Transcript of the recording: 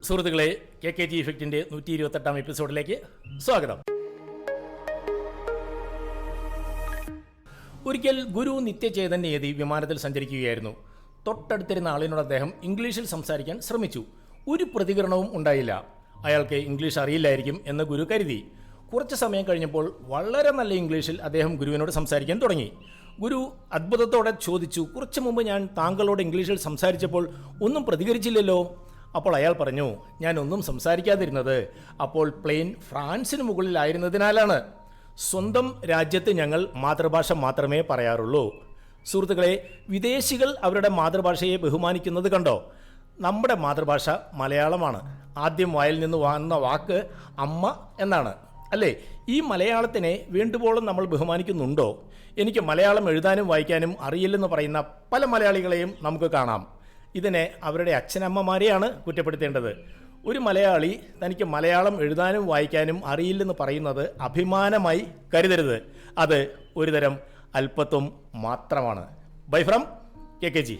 സുഹൃത്തുക്കളെ, KKG ഇഫക്റ്റിന്റെ 128-ാം എപ്പിസോഡിലേക്ക് സ്വാഗതം. ഒരിക്കൽ ഗുരു നിത്യചൈതന്യയതി വിമാനത്തിൽ സഞ്ചരിക്കുകയായിരുന്നു. തൊട്ടടുത്തിരുന്ന ആളിനോട് അദ്ദേഹം ഇംഗ്ലീഷിൽ സംസാരിക്കാൻ ശ്രമിച്ചു. ഒരു പ്രതികരണവും ഉണ്ടായില്ല. അയാൾക്ക് ഇംഗ്ലീഷ് അറിയില്ലായിരിക്കും എന്ന് ഗുരു കരുതി. കുറച്ച് സമയം കഴിഞ്ഞപ്പോൾ വളരെ നല്ല ഇംഗ്ലീഷിൽ അദ്ദേഹം ഗുരുവിനോട് സംസാരിക്കാൻ തുടങ്ങി. ഗുരു അത്ഭുതത്തോടെ ചോദിച്ചു, കുറച്ചു മുമ്പ് ഞാൻ താങ്കളോട് ഇംഗ്ലീഷിൽ സംസാരിച്ചപ്പോൾ ഒന്നും പ്രതികരിച്ചില്ലല്ലോ. അപ്പോൾ അയാൾ പറഞ്ഞു, ഞാൻ ഒന്നും സംസാരിക്കാതിരുന്നത് അപ്പോൾ പ്ലെയിൻ ഫ്രാൻസിന് മുകളിലായിരുന്നതിനാലാണ്. സ്വന്തം രാജ്യത്ത് ഞങ്ങൾ മാതൃഭാഷ മാത്രമേ പറയാറുള്ളൂ. സുഹൃത്തുക്കളെ, വിദേശികൾ അവരുടെ മാതൃഭാഷയെ ബഹുമാനിക്കുന്നത് കണ്ടോ? നമ്മുടെ മാതൃഭാഷ മലയാളമാണ്. ആദ്യം വായിൽ നിന്ന് വന്ന വാക്ക് അമ്മ എന്നാണ്, അല്ലേ? ഈ മലയാളത്തിനെ വേണ്ടുവോളം നമ്മൾ ബഹുമാനിക്കുന്നുണ്ടോ? എനിക്ക് മലയാളം എഴുതാനും വായിക്കാനും അറിയില്ലെന്ന് പറയുന്ന പല മലയാളികളെയും നമുക്ക് കാണാം. ഇതിനെ അവരുടെ അച്ഛനമ്മമാരെയാണ് കുറ്റപ്പെടുത്തേണ്ടത്. ഒരു മലയാളി തനിക്ക് മലയാളം എഴുതാനും വായിക്കാനും അറിയില്ലെന്ന് പറയുന്നത് അഭിമാനമായി കരുതരുത്. അത് ഒരുതരം അല്പത്വം മാത്രമാണ്. Bye from KKG.